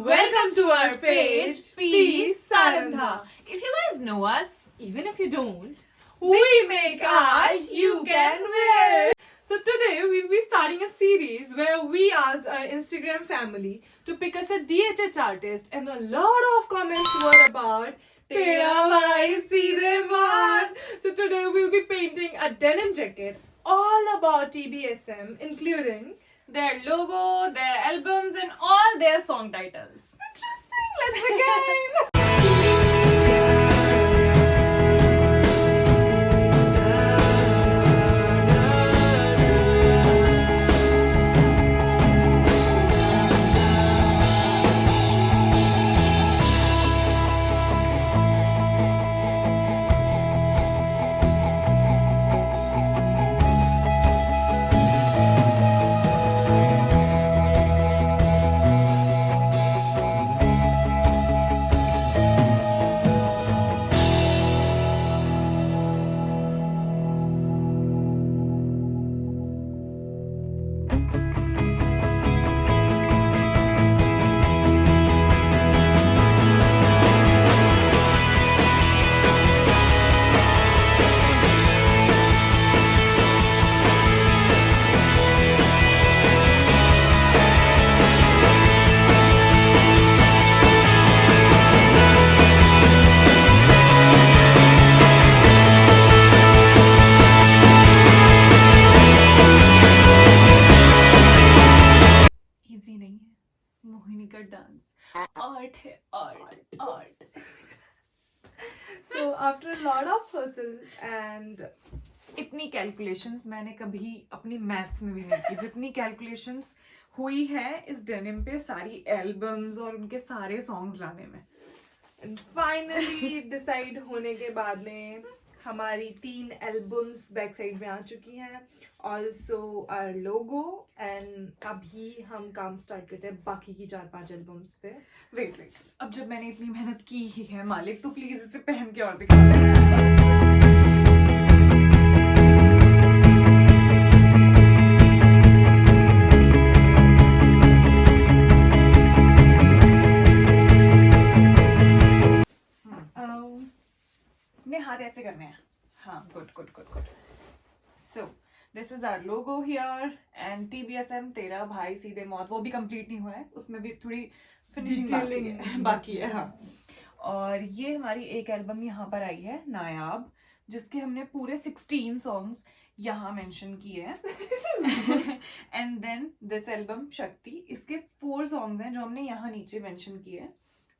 Welcome to our page, Peace Sarandha. If you guys know us, even if you don't, we make art you can wear. So today we'll be starting a series where we asked our Instagram family to pick us a DHH artist, and a lot of comments were about Tera Bhai Seedhe Maat. So today we'll be painting a denim jacket all about TBSM, including their logo, their albums, and all their song titles. Interesting. Let's begin. Easy नहीं है मोहिनी का dance, art है art art. So after a lot of hustle and इतनी calculations मैंने कभी अपनी maths में भी नहीं की जितनी कैलकुलेशंस हुई है इस डेनिम पे सारी एल्बम्स और उनके सारे सॉन्ग्स लाने में. एंड फाइनली डिसाइड होने के बाद में हमारी 3 एल्बम्स बैक साइड में आ चुकी हैं, ऑल्सो आवर लोगो. एंड अभी हम काम स्टार्ट करते हैं बाकी की 4-5 एल्बम्स पे. वेट, अब जब मैंने इतनी मेहनत की ही है मालिक, तो प्लीज इसे पहन के और दिखा दे. हाथ ऐसे करने हैं. हाँ, good. So this is our logo here and TBSM तेरा भाई सीधे मौत, वो भी कंप्लीट नहीं हुआ है, उसमें भी थोड़ी फिनिशिंग बाकी है. हाँ, और ये हमारी एक एल्बम यहाँ पर आई है नायाब, जिसके हमने पूरे 16 सॉन्ग्स यहाँ मेंशन किए हैं. एंड देन दिस एल्बम शक्ति, इसके 4 सॉन्ग्स हैं जो हमने यहाँ नीचे मेंशन किए हैं.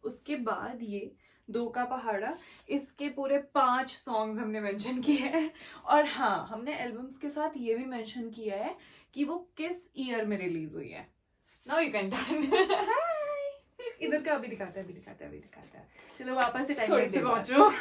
उसके बाद ये 2 का पहाड़ा, इसके पूरे 5 सॉन्ग्स हमने मेंशन किए हैं. और हाँ, हमने एल्बम्स के साथ ये भी मेंशन किया है कि वो किस ईयर में रिलीज हुई है. Now you can turn. इधर का अभी दिखाते हैं. चलो वापस से टाइम से पहुंचो.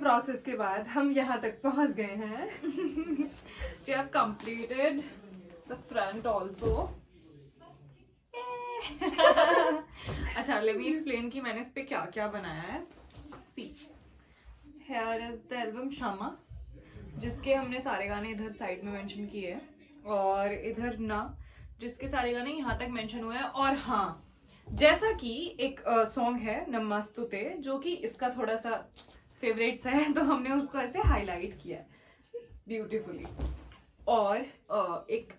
प्रोसेस के बाद हम यहाँ तक पहुँच गए हैं. We have completed the front also. अच्छा, let me explain कि मैंने इस पे क्या क्या बनाया है. See, here is the album Shama, जिसके हमने सारे गाने इधर साइड में मेंशन किए हैं, और इधर ना जिसके सारे गाने यहाँ तक मेंशन हुए हैं. और हाँ, जैसा कि एक सॉन्ग है नमस्तुते जो कि इसका थोड़ा सा फेवरेट्स है, तो हमने उसको ऐसे हाईलाइट किया ब्यूटीफुली। और एक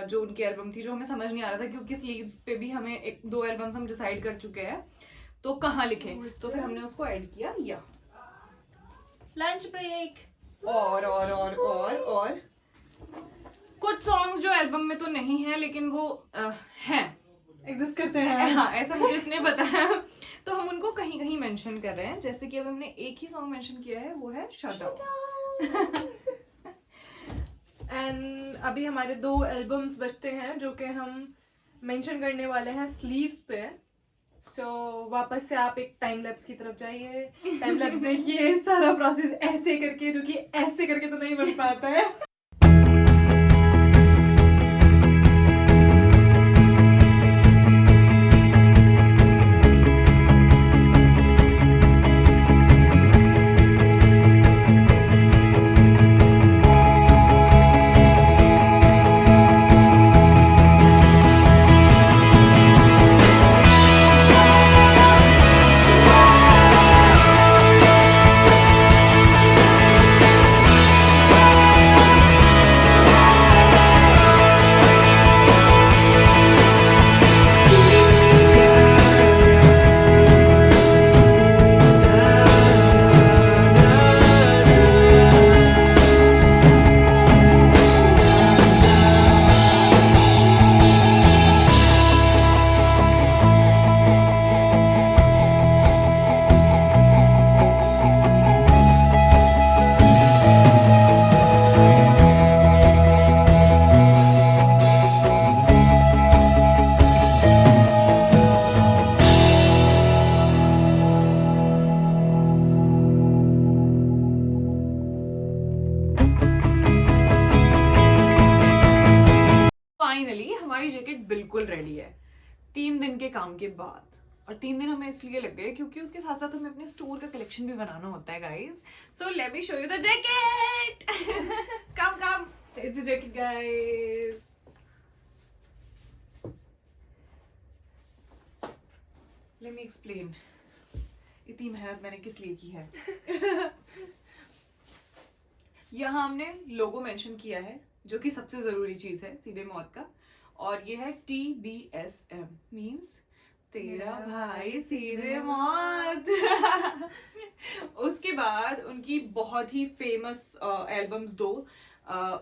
जो उनकी एल्बम थी जो हमें समझ नहीं आ रहा था, क्योंकि स्लीव्स पे भी हमें एक 2 एल्बम्स हम डिसाइड कर चुके हैं, तो कहाँ लिखे, तो फिर हमने उसको ऐड किया या लंच ब्रेक। और कुछ सॉन्ग्स जो एल्बम में तो नहीं है लेकिन वो हैं, एग्जिस्ट करते हैं, हाँ ऐसा मुझे इसने बताया, तो हम उनको कहीं कहीं मेंशन कर रहे हैं। जैसे कि अब हमने एक ही सॉन्ग मेंशन किया है, वो है शट अप। एंड अभी हमारे 2 एल्बम्स बचते हैं जो कि हम मेंशन करने वाले हैं स्लीव्स पे। सो वापस से आप एक टाइम लैप्स की तरफ जाइए, टाइम लैप्स देखिए, सारा प्रोसेस ऐसे करके, जो कि ऐसे करके तो नहीं बन पाता है। फाइनली हमारी जैकेट बिल्कुल रेडी है 3 दिन के काम के बाद। और 3 दिन हमें इसलिए लग गए क्योंकि उसके साथ साथ हमें अपने स्टोर का कलेक्शन भी बनाना होता है guys. So let me show you the jacket. Come it's the jacket guys. Let me explain इतनी मेहनत मैंने किस लिए की है। यहाँ हमने लोगो मेंशन किया है, जो कि सबसे जरूरी चीज है सीधे मौत का, और ये है TBSM मींस तेरा भाई सीधे मौत। उसके बाद उनकी बहुत ही फेमस एल्बम्स 2,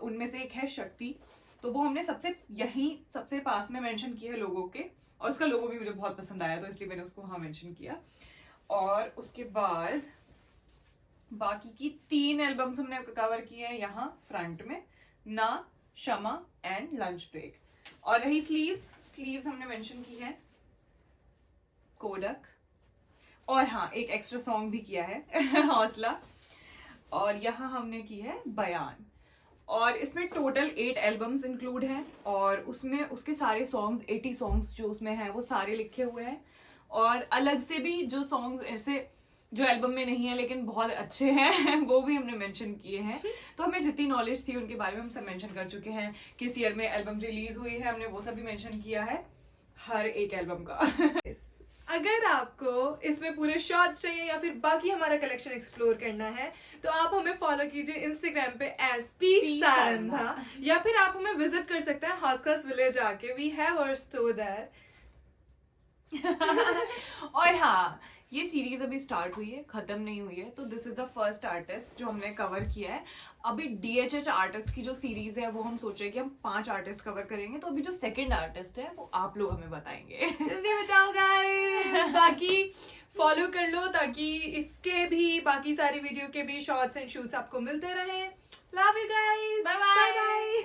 उनमें से एक है शक्ति, तो वो हमने सबसे पास में मेंशन किया है लोगों के, और उसका लोगो भी मुझे बहुत पसंद आया तो इसलिए मैंने उसको वहां मेंशन किया। और उसके बाद बाकी की 3 एल्बम्स हमने कवर किए हैं यहाँ फ्रंट में, ना, क्षमा एंड लंच ब्रेक। और रही स्लीव्स हमने मेंशन की है कोडक, और हाँ एक एक्स्ट्रा सॉन्ग भी किया है हौसला, और यहाँ हमने की है बयान। और इसमें टोटल 8 एल्बम्स इंक्लूड हैं, और उसमें उसके सारे सॉन्ग्स 80 सॉन्ग्स जो उसमें हैं वो सारे लिखे हुए हैं, और अलग से भी जो सॉन्ग्स ऐसे जो एल्बम में नहीं है लेकिन बहुत अच्छे हैं वो भी हमने मेंशन किए हैं। तो हमें जितनी नॉलेज थी उनके बारे में हम सब मेंशन कर चुके हैं, किस ईयर में एल्बम रिलीज हुई है हमने वो सब भी मेंशन किया है हर एक एल्बम का। अगर आपको इसमें पूरे शॉर्ट्स चाहिए या फिर बाकी हमारा कलेक्शन एक्सप्लोर करना है तो आप हमें फॉलो कीजिए इंस्टाग्राम पे @P सारंधा, या फिर आप हमें विजिट कर सकते हैं हॉस्कर्स विलेज आके, we have our store there. और हाँ ये सीरीज अभी स्टार्ट हुई है, खत्म नहीं हुई है, तो this is the first artist जो हमने कवर किया है। अभी DHH आर्टिस्ट की जो सीरीज है वो हम सोच रहे हैं कि हम 5 आर्टिस्ट कवर करेंगे, तो अभी जो सेकंड आर्टिस्ट है वो आप लोग हमें बताएंगे। जल्दी बताओ गाइस। बाकी फॉलो कर लो ताकि इसके भी बाकी सारी वीडियो के भी शॉर्ट्स एंड शूट्स आपको मिलते रहे। Love you guys, bye bye.